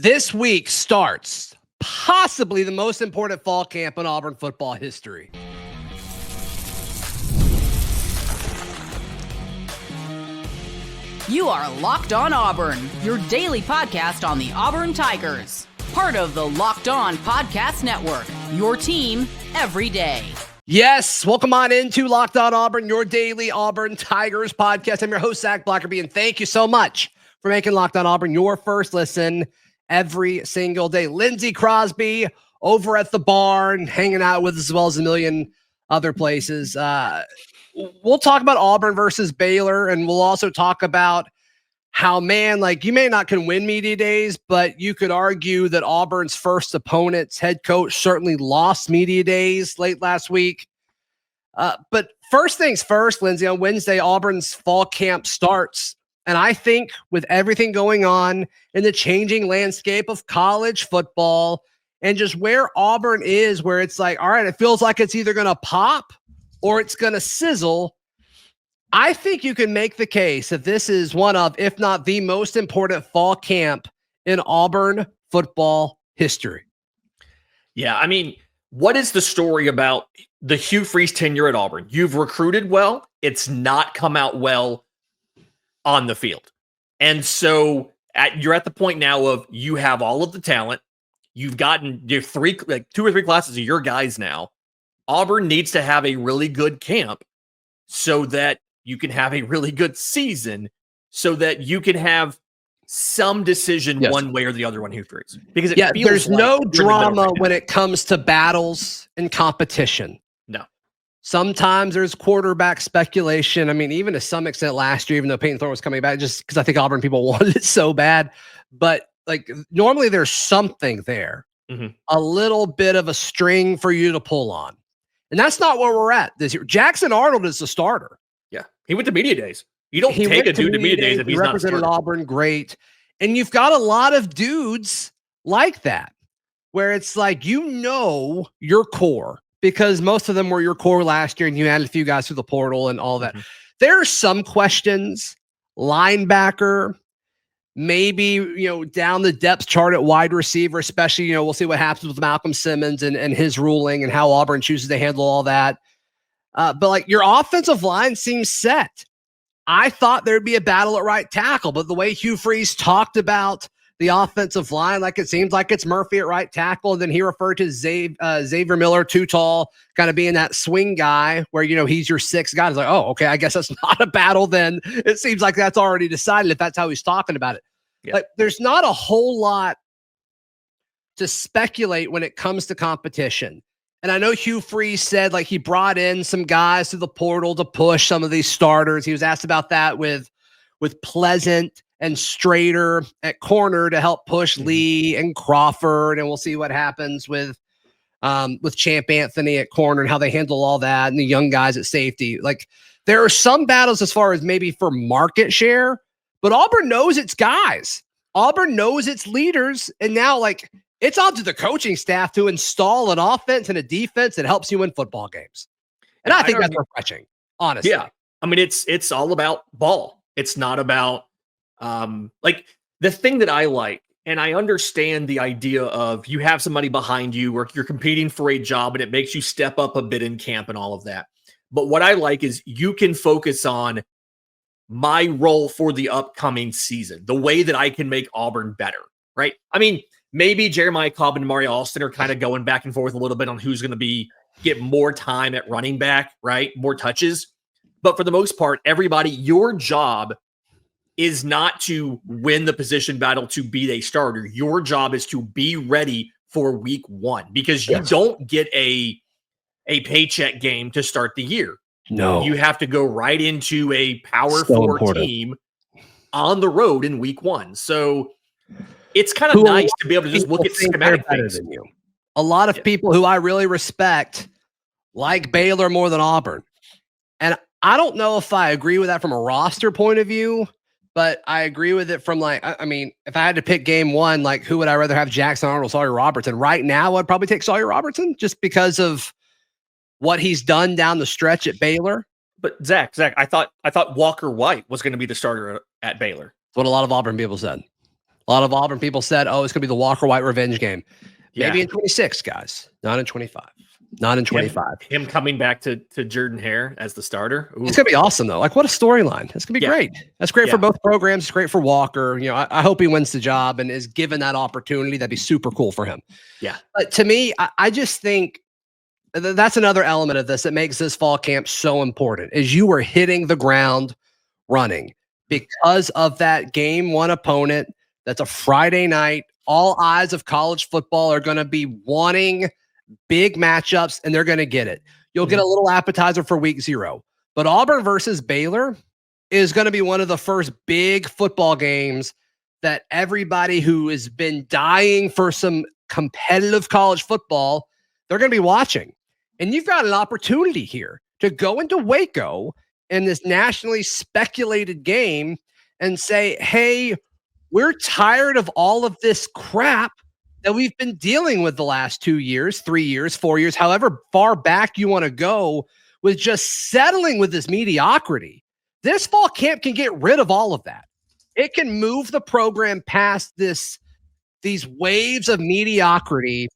This week starts possibly the most important fall camp in Auburn football history. You are Locked On Auburn, your daily podcast on the Auburn Tigers. Part of the Locked On Podcast Network, your team every day. Yes, welcome on into Locked On Auburn, your daily Auburn Tigers podcast. I'm your host, Zac Blackerby, and thank you so much for making Locked On Auburn your first listen every single day. Lindsay Crosby over at the barn, hanging out with us as well as a million other places. We'll talk about Auburn versus Baylor, and we'll also talk about how, man, like you may not can win media days, but you could argue that Auburn's first opponent's head coach certainly lost media days late last week. But first things first, Lindsay, on Wednesday, Auburn's fall camp starts. And I think with everything going on in the changing landscape of college football and just where Auburn is, where it's like, all right, it feels like it's either going to pop or it's going to sizzle. I think you can make the case that this is one of, if not the most important fall camp in Auburn football history. Yeah, I mean, what is the story about the Hugh Freeze tenure at Auburn? You've recruited well. It's not come out well on the field. And so you're at the point now of you have all of the talent. You've gotten your two or three classes of your guys now. Auburn needs to have a really good camp so that you can have a really good season, so that you can have some decision one way or the other on Hugh Freeze. Because there's no drama when it comes to battles and competition. No. Sometimes there's quarterback speculation. I mean, even to some extent last year, even though Peyton Thorne was coming back, just because I think Auburn people wanted it so bad. But like normally there's something there, a little bit of a string for you to pull on. And that's not where we're at this year. Jackson Arnold is the starter. Yeah. He went to media days. You don't take a dude to media days if he's not a starter. Represented Auburn great. And you've got a lot of dudes like that, where it's like, your core, because most of them were your core last year and you added a few guys through the portal and all that. There are some questions, linebacker, maybe, down the depth chart at wide receiver, especially, we'll see what happens with Malcolm Simmons and his ruling and how Auburn chooses to handle all that. But like your offensive line seems set. I thought there'd be a battle at right tackle, but the way Hugh Freeze talked about the offensive line, like it seems like it's Murphy at right tackle. And then he referred to Xavier Miller, too tall, kind of being that swing guy where, he's your sixth guy. It's like, oh, okay, I guess that's not a battle then. It seems like that's already decided if that's how he's talking about it. Yeah. Like there's not a whole lot to speculate when it comes to competition. And I know Hugh Freeze said like he brought in some guys to the portal to push some of these starters. He was asked about that with Pleasant and Strader at corner to help push Lee and Crawford. And we'll see what happens with Champ Anthony at corner and how they handle all that and the young guys at safety. Like there are some battles as far as maybe for market share, but Auburn knows its guys. Auburn knows its leaders. And now like it's up to the coaching staff to install an offense and a defense that helps you win football games. And I think that's refreshing, honestly. Yeah. I mean, it's all about ball. It's not about like the thing that I like, and I understand the idea of you have somebody behind you or you're competing for a job and it makes you step up a bit in camp and all of that. But what I like is you can focus on my role for the upcoming season, the way that I can make Auburn better, right? I mean, maybe Jeremiah Cobb and Mario Alston are kind of going back and forth a little bit on who's going to get more time at running back, right? More touches. But for the most part, everybody, your job is not to win the position battle to be a starter. Your job is to be ready for week one because you don't get a paycheck game to start the year. No. You have to go right into a Power 4 team on the road in week one. So it's kind of nice to be able to just look at schematic things. A lot of people who I really respect like Baylor more than Auburn. And I don't know if I agree with that from a roster point of view, but I agree with it from like, I mean, if I had to pick game one, like who would I rather have, Jackson Arnold, Sawyer Robertson? Right now, I'd probably take Sawyer Robertson just because of what he's done down the stretch at Baylor. But Zach, I thought Walker White was going to be the starter at Baylor. That's what a lot of Auburn people said. A lot of Auburn people said, oh, it's going to be the Walker White revenge game. Maybe Yeah. in 26, guys. Not in 25. Not in 25. Him coming back to Jordan Hare as the starter. Ooh. It's going to be awesome, though. Like, what a storyline. It's going to be great. That's great for both programs. It's great for Walker. I hope he wins the job and is given that opportunity. That'd be super cool for him. Yeah. But to me, I just think that's another element of this that makes this fall camp so important is you were hitting the ground running because of that game one opponent. That's a Friday night. All eyes of college football are going to be wanting big matchups, and they're going to get it. You'll get a little appetizer for week 0. But Auburn versus Baylor is going to be one of the first big football games that everybody who has been dying for some competitive college football, they're going to be watching. And you've got an opportunity here to go into Waco in this nationally speculated game and say, hey, we're tired of all of this crap that we've been dealing with the last 2 years, 3 years, 4 years, however far back you want to go with just settling with this mediocrity. This fall camp can get rid of all of that. It can move the program past these waves of mediocrity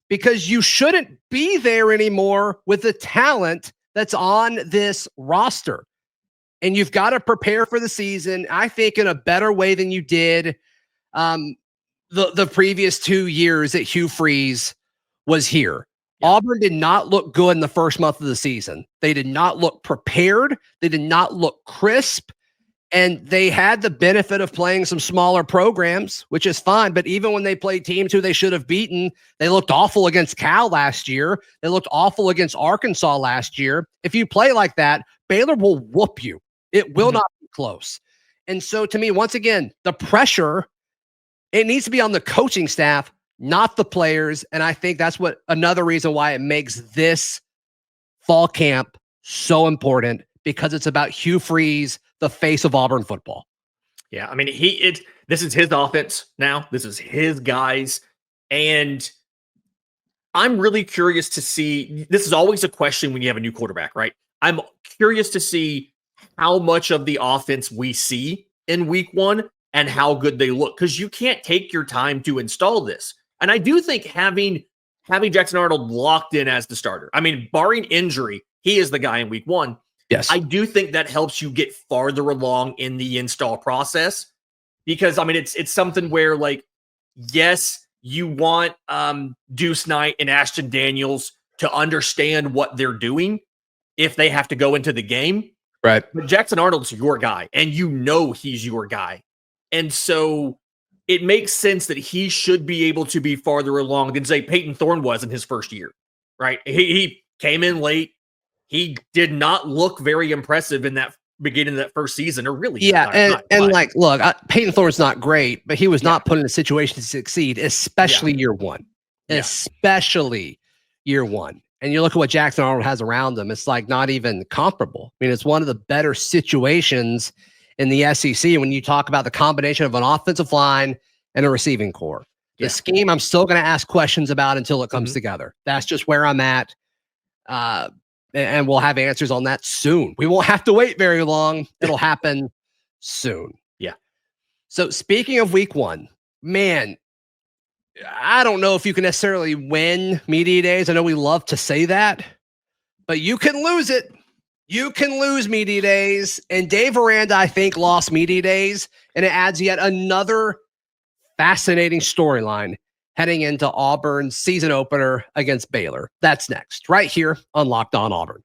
because you shouldn't be there anymore with the talent that's on this roster. And you've got to prepare for the season, I think, in a better way than you did the previous 2 years that Hugh Freeze was here. Yeah. Auburn did not look good in the first month of the season. They did not look prepared. They did not look crisp. And they had the benefit of playing some smaller programs, which is fine. But even when they played teams who they should have beaten, they looked awful against Cal last year. They looked awful against Arkansas last year. If you play like that, Baylor will whoop you. It will not be close. And so to me, once again, the pressure, it needs to be on the coaching staff, not the players. And I think that's what another reason why it makes this fall camp so important, because it's about Hugh Freeze, the face of Auburn football. Yeah, I mean, this is his offense now. This is his guys. And I'm really curious to see, this is always a question when you have a new quarterback, right? I'm curious to see how much of the offense we see in week 1 and how good they look, because you can't take your time to install this. And I do think having Jackson Arnold locked in as the starter, I mean, barring injury, he is the guy in week 1. Yes. I do think that helps you get farther along in the install process, because I mean, it's something where, like, yes, you want Deuce Knight and Ashton Daniels to understand what they're doing if they have to go into the game. Right. But Jackson Arnold's your guy, and you know he's your guy. And so it makes sense that he should be able to be farther along than, say, Peyton Thorne was in his first year, right? He came in late. He did not look very impressive in that beginning of that first season, or really. Yeah, and like, look, Peyton Thorne's not great, but he was not put in a situation to succeed, especially year 1. Especially year 1. And you look at what Jackson Arnold has around him, it's like not even comparable. I mean, it's one of the better situations in the SEC when you talk about the combination of an offensive line and a receiving core. The scheme, I'm still going to ask questions about until it comes together. That's just where I'm at. And we'll have answers on that soon. We won't have to wait very long. It'll happen soon. Yeah. So speaking of week 1, man, I don't know if you can necessarily win media days. I know we love to say that, but you can lose it. You can lose media days. And Dave Aranda, I think, lost media days, and it adds yet another fascinating storyline heading into Auburn's season opener against Baylor. That's next, right here on Locked On Auburn.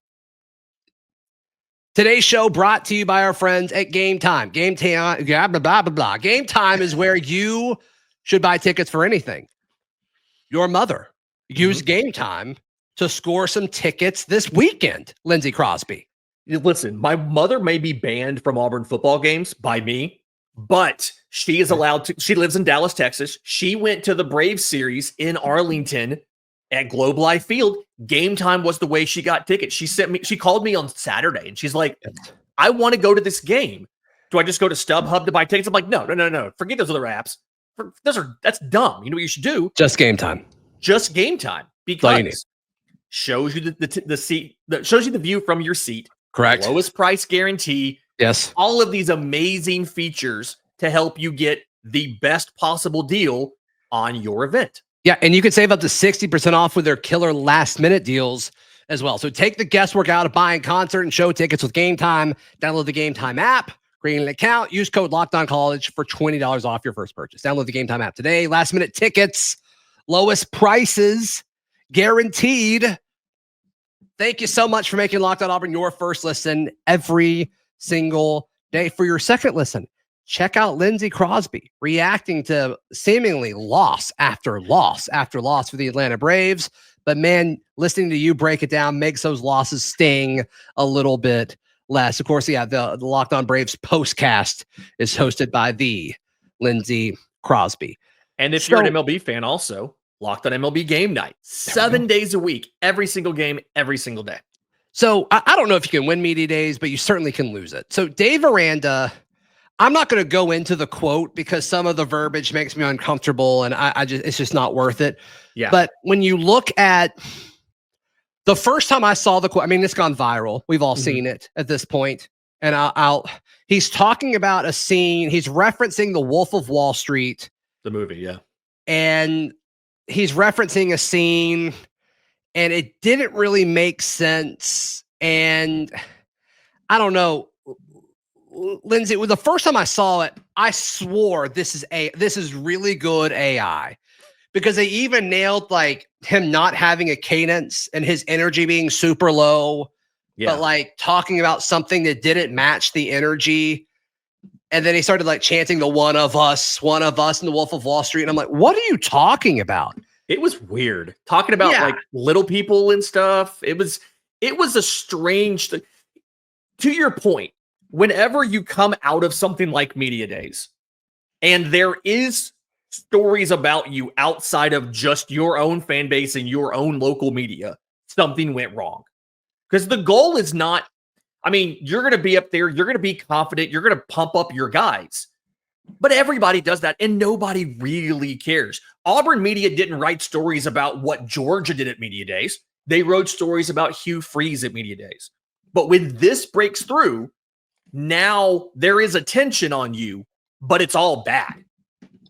Today's show brought to you by our friends at Game Time. Game Time, blah, blah, blah, blah. Game Time is where you should buy tickets for anything. Your mother used Game Time to score some tickets this weekend, Lindsay Crosby. Listen, my mother may be banned from Auburn football games by me, but she is allowed to. She lives in Dallas, Texas. She went to the Braves series in Arlington at Globe Life Field. Game Time was the way she got tickets. She called me on Saturday and she's like, I want to go to this game. Do I just go to StubHub to buy tickets? I'm like, no. Forget those other apps. That's dumb. You know what you should do? Just Game Time. Just Game Time, because shows you the seat, that shows you the view from your seat. Correct. Lowest price guarantee. Yes. All of these amazing features to help you get the best possible deal on your event. Yeah, and you can save up to 60% off with their killer last-minute deals as well. So take the guesswork out of buying concert and show tickets with Game Time. Download the Game Time app, create an account, use code LOCKEDONCollege for $20 off your first purchase. Download the Game Time app today. Last-minute tickets, lowest prices, guaranteed. Thank you so much for making Locked On Auburn your first listen every single day. For your second listen, check out Lindsay Crosby reacting to seemingly loss after loss after loss for the Atlanta Braves. But man, listening to you break it down makes those losses sting a little bit less. Of course, yeah, the Locked On Braves postcast is hosted by the Lindsay Crosby. And if you're an MLB fan also, Locked On MLB Game Night, 7 days a week, every single game, every single day. So I don't know if you can win media days, but you certainly can lose it. So Dave Aranda, I'm not going to go into the quote because some of the verbiage makes me uncomfortable and it's just not worth it. Yeah. But when you look at the first time I saw the quote, I mean, it's gone viral. We've all seen it at this point. And he's talking about a scene. He's referencing The Wolf of Wall Street. The movie. Yeah. And he's referencing a scene and it didn't really make sense. And I don't know. Lindsay, the first time I saw it, I swore this is really good AI, because they even nailed like him not having a cadence and his energy being super low, but like talking about something that didn't match the energy. And then he started like chanting the one of us in the Wolf of Wall Street. And I'm like, what are you talking about? It was weird talking about like little people and stuff. It was a strange thing. To your point, whenever you come out of something like media days and there is stories about you outside of just your own fan base and your own local media, something went wrong. Because the goal is not, I mean, you're going to be up there, you're going to be confident, you're going to pump up your guys. But everybody does that and nobody really cares. Auburn media didn't write stories about what Georgia did at media days. They wrote stories about Hugh Freeze at media days. But when this breaks through, now there is attention on you, but it's all bad.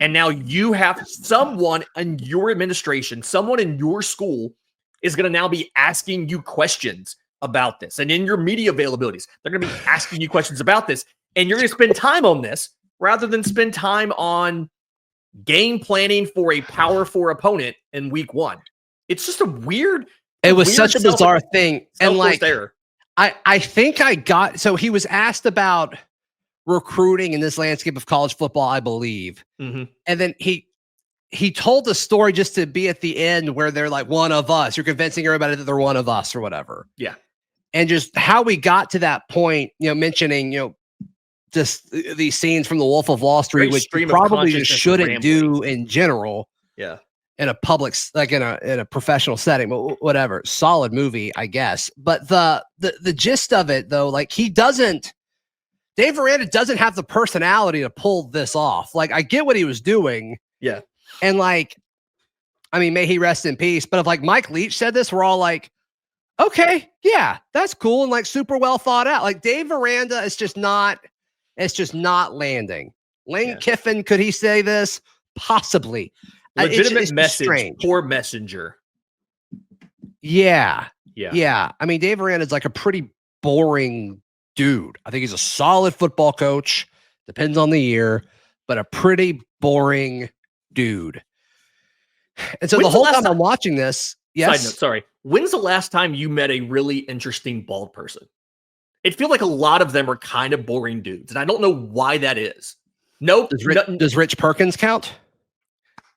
And now you have someone in your administration, someone in your school is going to now be asking you questions about this. And in your media availabilities, they're going to be asking you questions about this. And you're going to spend time on this rather than spend time on game planning for a Power 4 opponent in week 1. It's just it was such a bizarre thing. And like, error. I think so he was asked about recruiting in this landscape of college football, I believe. And then he told the story just to be at the end where they're like, one of us, you're convincing everybody that they're one of us or whatever. Yeah. And just how we got to that point, mentioning, just these scenes from The Wolf of Wall Street, which you probably just shouldn't do in general. Yeah. In a public, like in a professional setting, but whatever, solid movie, I guess. But the gist of it though, like Dave Aranda doesn't have the personality to pull this off. Like I get what he was doing. Yeah. And like, I mean, may he rest in peace. But if like Mike Leach said this, we're all like, okay, yeah, that's cool. And like super well thought out. Like Dave Aranda is just not, it's just not landing. Lane Kiffin, could he say this? Possibly. Legitimate message, strange. Poor messenger. Yeah. I mean, Dave Aranda is like a pretty boring dude. I think he's a solid football coach. Depends on the year, but a pretty boring dude. And so the whole time I'm watching this, Side note, sorry. When's the last time you met a really interesting bald person? It feels like a lot of them are kind of boring dudes, and I don't know why that is. Nope. Does Rich Perkins count?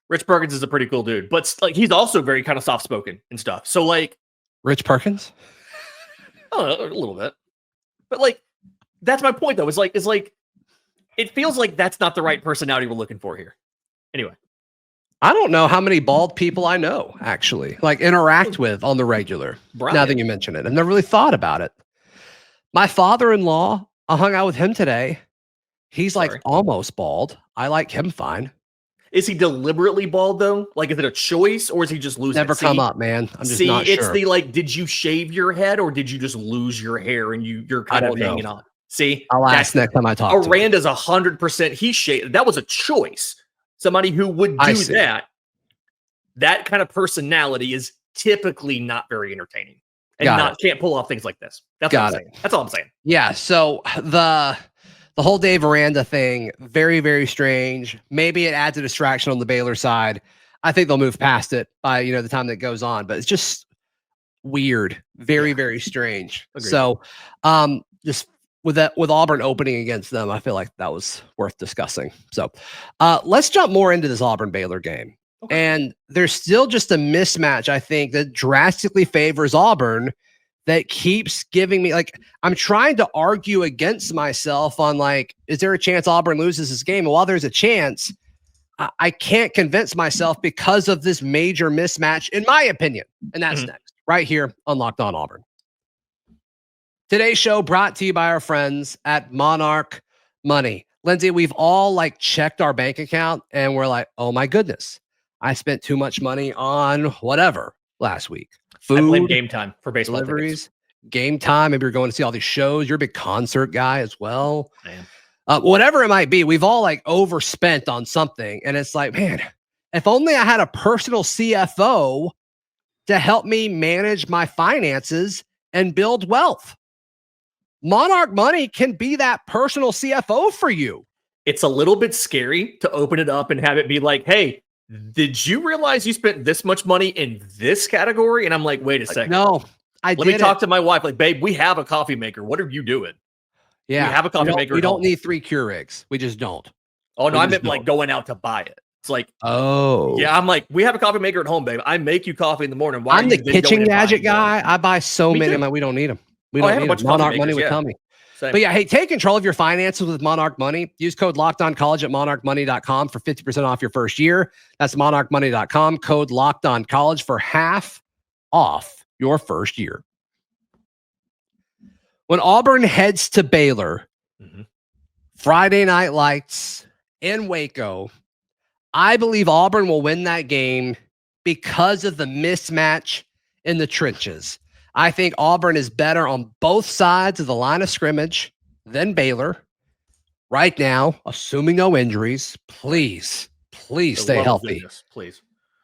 Rich Perkins is a pretty cool dude, but like he's also very kind of soft-spoken and stuff. So like Rich Perkins? A little bit. But like that's my point though. It's like it feels like that's not the right personality we're looking for here. Anyway. I don't know how many bald people I know actually, like interact with on the regular. Brian. Now that you mention it. I've never really thought about it. My father-in-law, I hung out with him today. He's like almost bald. I like him fine. Is he deliberately bald though? Like, is it a choice or is he just losing? Never come up, man. I'm just not sure. It's the like, did you shave your head or did you just lose your hair and you're kind of hanging on? See, I'll ask next time I talk to him. Aranda's 100%. That was a choice. Somebody who would do that. That kind of personality is typically not very entertaining and can't pull off things like this. That's what I'm saying. That's all I'm saying. Yeah. So the whole Dave Aranda thing, very, very strange. Maybe it adds a distraction on the Baylor side. I think they'll move past it by, the time that goes on, but it's just weird. Very, very strange. Agreed. So, just with Auburn opening against them, I feel like that was worth discussing. So, let's jump more into this Auburn Baylor game. Okay. And there's still just a mismatch, I think, that drastically favors Auburn that keeps giving me, I'm trying to argue against myself on, is there a chance Auburn loses this game? And while there's a chance, I can't convince myself because of this major mismatch, in my opinion. And that's next, right here on Locked On Auburn. Today's show brought to you by our friends at Monarch Money. Lindsay, we've all checked our bank account and we're like, oh my goodness, I spent too much money on whatever last week. Food, I blame Game Time for baseball deliveries, tickets. Game Time. Maybe you're going to see all these shows. You're a big concert guy as well. Whatever it might be, we've all overspent on something. And it's like, man, if only I had a personal CFO to help me manage my finances and build wealth. Monarch Money can be that personal CFO for you. It's a little bit scary to open it up and have it be like, hey, did you realize you spent this much money in this category? And I'm like, wait a second. No, Let me talk to my wife. Babe, we have a coffee maker. What are you doing? Yeah. We have a coffee maker. We don't need 3 Keurigs. We just don't. Oh, no, I meant going out to buy it. It's like, oh. Yeah, I'm like, we have a coffee maker at home, babe. I make you coffee in the morning. I'm the kitchen gadget guy. I buy so many. I'm like, we don't need them. We don't need them. Monarch Money would tell me. Same. But yeah, hey, take control of your finances with Monarch Money. Use code LOCKEDONCollege at monarchmoney.com for 50% off your first year. That's monarchmoney.com. Code LOCKEDONCollege for half off your first year. When Auburn heads to Baylor, Friday Night Lights in Waco, I believe Auburn will win that game because of the mismatch in the trenches. I think Auburn is better on both sides of the line of scrimmage than Baylor right now, assuming no injuries. Please stay healthy. Please.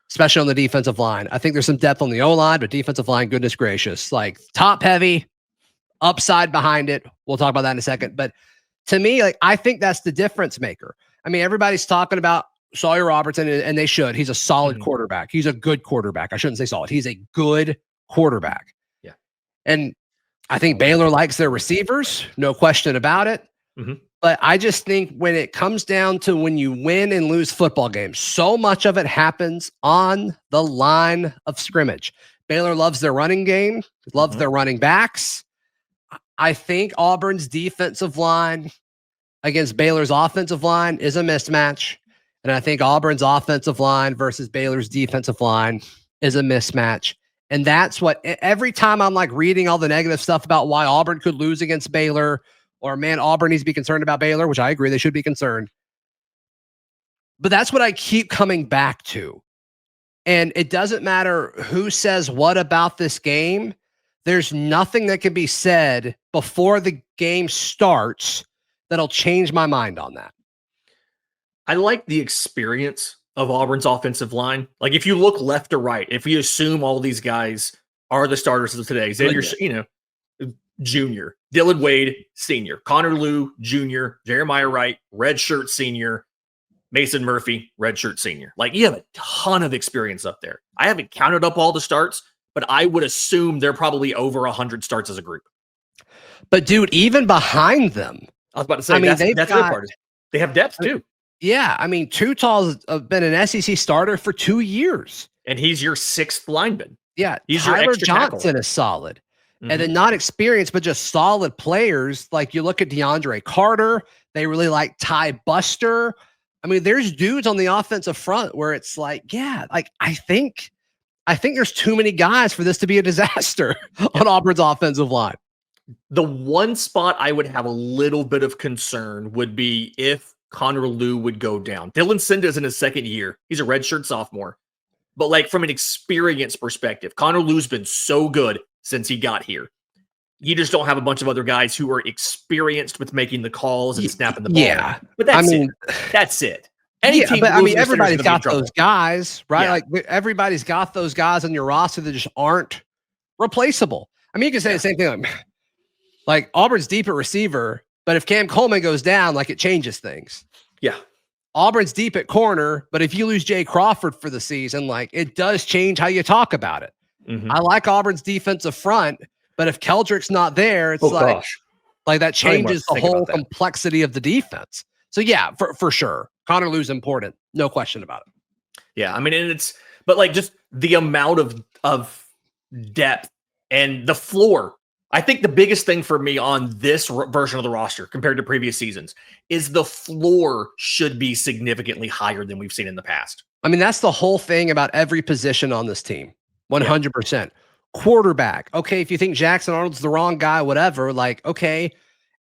Especially on the defensive line. I think there's some depth on the O-line, but defensive line, goodness gracious, top heavy, upside behind it. We'll talk about that in a second. But to me, I think that's the difference maker. I mean, everybody's talking about Sawyer Robertson, and they should. He's a solid quarterback. He's a good quarterback. I shouldn't say solid. He's a good quarterback. Yeah. And I think Baylor likes their receivers, no question about it. But I just think when it comes down to when you win and lose football games, so much of it happens on the line of scrimmage. Baylor loves their running game, loves their running backs. I think Auburn's defensive line against Baylor's offensive line is a mismatch. And I think Auburn's offensive line versus Baylor's defensive line is a mismatch. And that's what, every time I'm reading all the negative stuff about why Auburn could lose against Baylor, or man, Auburn needs to be concerned about Baylor, which I agree, they should be concerned. But that's what I keep coming back to. And it doesn't matter who says what about this game. There's nothing that can be said before the game starts that'll change my mind on that. I like the experience of Auburn's offensive line. If you look left to right, if we assume all these guys are the starters of today, Xavier, junior, Dylan Wade, senior, Connor Lew, junior, Jeremiah Wright, redshirt senior, Mason Murphy, redshirt senior. You have a ton of experience up there. I haven't counted up all the starts, but I would assume they're probably over 100 starts as a group. But dude, even behind them, I was about to say, that's their part. They have depth too. Yeah. I mean, Tutall's been an SEC starter for 2 years. And he's your 6th lineman. Yeah. He's Tyler your extra Johnson tackle. is solid. And then not experienced, but just solid players. You look at DeAndre Carter. They really like Ty Buster. I mean, there's dudes on the offensive front where it's I think there's too many guys for this to be a disaster on Auburn's offensive line. The one spot I would have a little bit of concern would be if Connor Lew would go down. Dylan Cinda's in his 2nd year. He's a redshirt sophomore. But from an experience perspective, Connor Lew's been so good since he got here. You just don't have a bunch of other guys who are experienced with making the calls and snapping the ball. Yeah. But that's it. Any team but losing everybody's got those guys, right? Yeah. Like everybody's got those guys on your roster that just aren't replaceable. I mean, you can say the same thing. Like Auburn's deep at receiver, but if Cam Coleman goes down, like it changes things. Yeah. Auburn's deep at corner, but if you lose Jay Crawford for the season, like it does change how you talk about it. I like Auburn's defensive front, but if Keldric's not there, it's like that changes the whole complexity of the defense. So yeah, for sure. Connor Lew's important. No question about it. Yeah. I mean, and but like just the amount of depth and the floor. I think the biggest thing for me on this version of the roster compared to previous seasons is the floor should be significantly higher than we've seen in the past. I mean, that's the whole thing about every position on this team. 100%. Quarterback. Okay, if you think Jackson Arnold's the wrong guy, whatever, like, okay,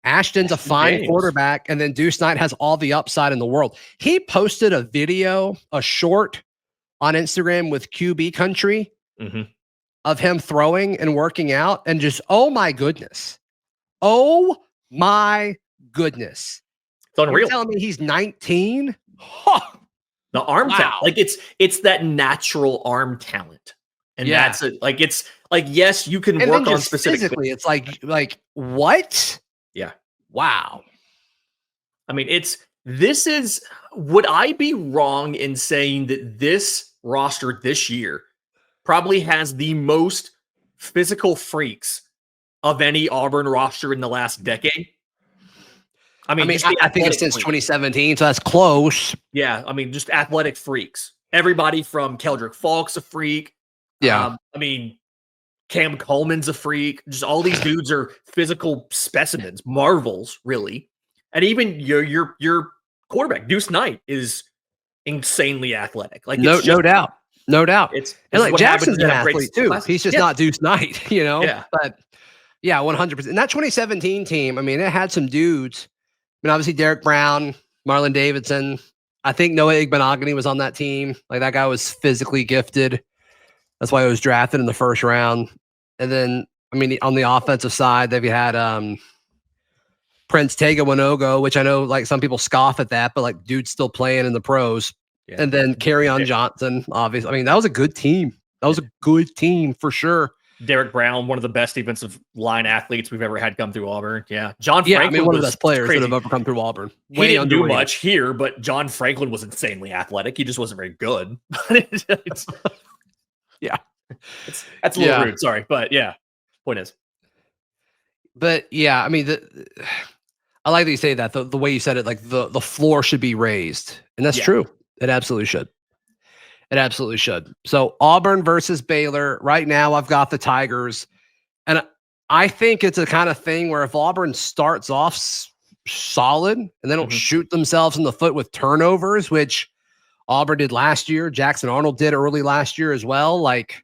Ashton's a fine quarterback, and then Deuce Knight has all the upside in the world. He posted a video, a short on Instagram with QB Country of him throwing and working out, and just, oh my goodness. Oh my goodness. It's unreal. You're telling me he's 19? Huh. The arm talent. Like it's that natural arm talent. And that's it. Like it's like, yes, you can work on specific physically. It's like what? Yeah. Wow. I mean, would I be wrong in saying that this roster this year probably has the most physical freaks of any Auburn roster in the last decade? I mean, I think it's since 2017, so that's close. Yeah. I mean, just athletic freaks. Everybody from Keldric Faulk's a freak. Yeah. I mean, Cam Coleman's a freak. Just all these dudes are physical specimens, marvels, really. And even your quarterback, Deuce Knight, is insanely athletic. Like no doubt. It's and like Jackson's an athlete too. He's just not Deuce Knight, you know. Yeah. But yeah, 100%. And that 2017 team, I mean, it had some dudes. I mean, obviously Derek Brown, Marlon Davidson. I think Noah Igbenogany was on that team. Like that guy was physically gifted. That's why he was drafted in the first round. And then, I mean, on the offensive side, they've had Prince Tega Winogo, which I know like some people scoff at that, but like dude's still playing in the pros. Yeah. And then Kerryon Johnson, obviously. I mean, that was a good team. That was a good team for sure. Derek Brown, one of the best defensive line athletes we've ever had come through Auburn. Yeah. John Franklin. I mean, one of the best players that have ever come through Auburn. He didn't do much here, but John Franklin was insanely athletic. He just wasn't very good. Yeah. That's a little rude. Sorry. But yeah, point is. But yeah, I mean, I like that you say that the way you said it, like the floor should be raised. And that's true. It absolutely should. It absolutely should. So Auburn versus Baylor. Right now, I've got the Tigers. And I think it's a kind of thing where if Auburn starts off solid and they don't shoot themselves in the foot with turnovers, which Auburn did last year, Jackson Arnold did early last year as well. Like,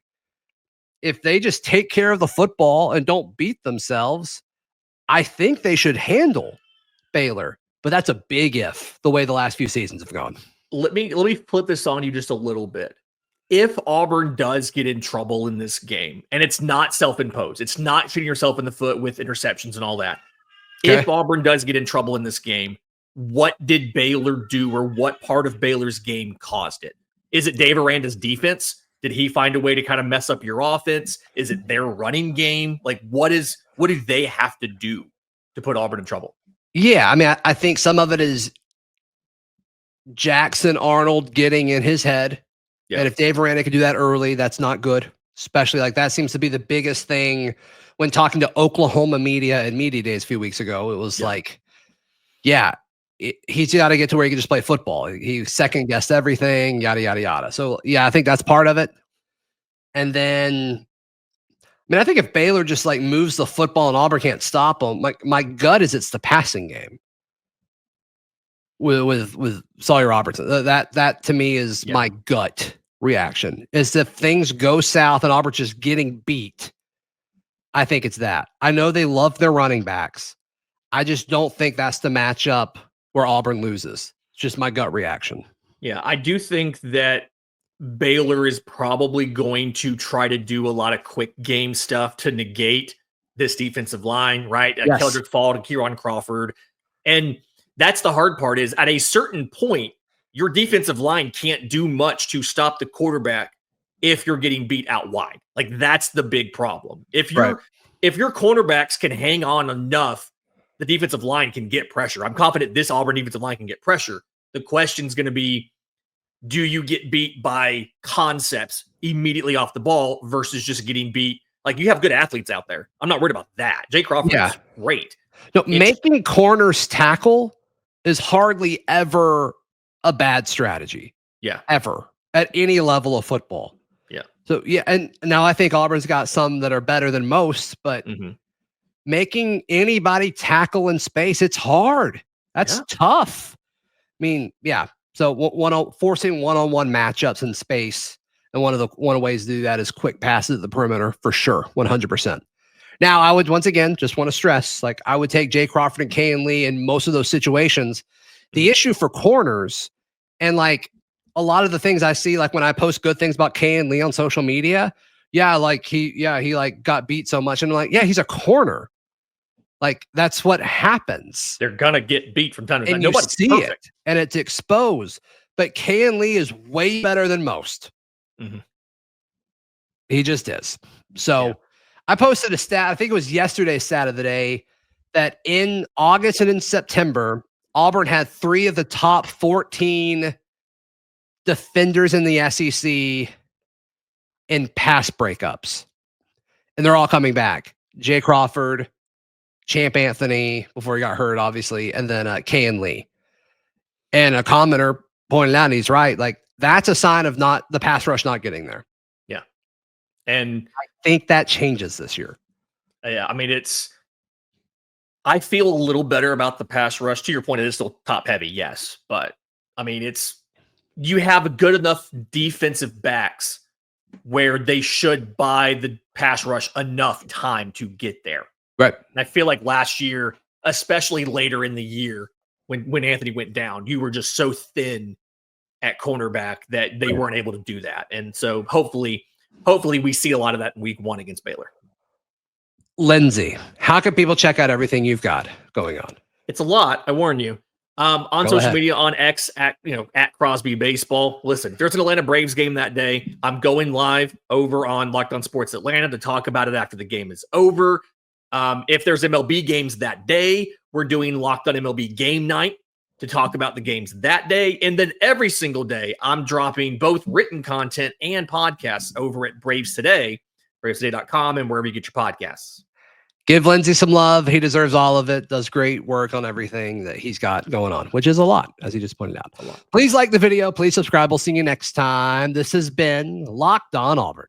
if they just take care of the football and don't beat themselves, I think they should handle Baylor. But that's a big if, the way the last few seasons have gone. Let me flip this on you just a little bit. If Auburn does get in trouble in this game, and it's not self-imposed, it's not shooting yourself in the foot with interceptions and all that. Okay. If Auburn does get in trouble in this game, what did Baylor do, or what part of Baylor's game caused it? Is it Dave Aranda's defense? Did he find a way to kind of mess up your offense? Is it their running game? Like, what do they have to do to put Auburn in trouble? Yeah, I mean, I think some of it is Jackson Arnold getting in his head. Yeah. And if Dave Aranda could do that early, that's not good. Especially like that seems to be the biggest thing when talking to Oklahoma media and media days a few weeks ago. It was like, he's got to get to where he can just play football. He second guessed everything, yada, yada, yada. So yeah, I think that's part of it. And then, I mean, I think if Baylor just like moves the football and Auburn can't stop them, like my gut is it's the passing game with Sawyer Robertson. That to me is my gut reaction. Is if things go south and Auburn's just getting beat, I think it's that. I know they love their running backs. I just don't think that's the matchup where Auburn loses. It's just my gut reaction. Yeah, I do think that Baylor is probably going to try to do a lot of quick game stuff to negate this defensive line, right? Yes. Keldric, Faulk, and Kieran Crawford. And that's the hard part is at a certain point, your defensive line can't do much to stop the quarterback if you're getting beat out wide. Like that's the big problem. If your cornerbacks can hang on enough, the defensive line can get pressure. I'm confident this Auburn defensive line can get pressure. The question's going to be, do you get beat by concepts immediately off the ball versus just getting beat? Like you have good athletes out there. I'm not worried about that. Jay Crawford is great. No, making corners tackle is hardly ever a bad strategy. Yeah. Ever at any level of football. Yeah. So yeah, and now I think Auburn's got some that are better than most, but making anybody tackle in space, it's hard. That's tough. I mean, yeah. So forcing one-on-one matchups in space, and one of the ways to do that is quick passes at the perimeter for sure, 100%. Now, I would once again just want to stress, like I would take Jay Crawford and Kayan Lee in most of those situations. The issue for corners, and like a lot of the things I see, like when I post good things about Kayan Lee on social media, he like got beat so much, and I'm like, yeah, he's a corner. Like that's what happens. They're gonna get beat from time to time. And you see it, and it's exposed. But Kayan Lee is way better than most. He just is. So I posted a stat. I think it was yesterday's stat of the day that in August and in September, Auburn had 3 of the top 14 defenders in the SEC in pass breakups, and they're all coming back. Jay Crawford, Champ Anthony before he got hurt, obviously, and then Kayan Lee. And a commenter pointed out, and he's right, like that's a sign of not the pass rush not getting there. Yeah. And I think that changes this year. Yeah, I mean, I feel a little better about the pass rush. To your point, it is still top heavy, yes. But I mean, you have good enough defensive backs where they should buy the pass rush enough time to get there. Right. And I feel like last year, especially later in the year, when Anthony went down, you were just so thin at cornerback that they weren't able to do that. And so hopefully we see a lot of that in week 1 against Baylor. Lindsay, how can people check out everything you've got going on? It's a lot, I warn you. On social media, on X, at Crosby Baseball. Listen, there's an Atlanta Braves game that day. I'm going live over on Locked On Sports Atlanta to talk about it after the game is over. If there's MLB games that day, we're doing Locked On MLB Game Night to talk about the games that day. And then every single day, I'm dropping both written content and podcasts over at Braves Today, bravestoday.com, and wherever you get your podcasts. Give Lindsay some love. He deserves all of it. Does great work on everything that he's got going on, which is a lot, as he just pointed out. Please like the video. Please subscribe. We'll see you next time. This has been Locked On Auburn.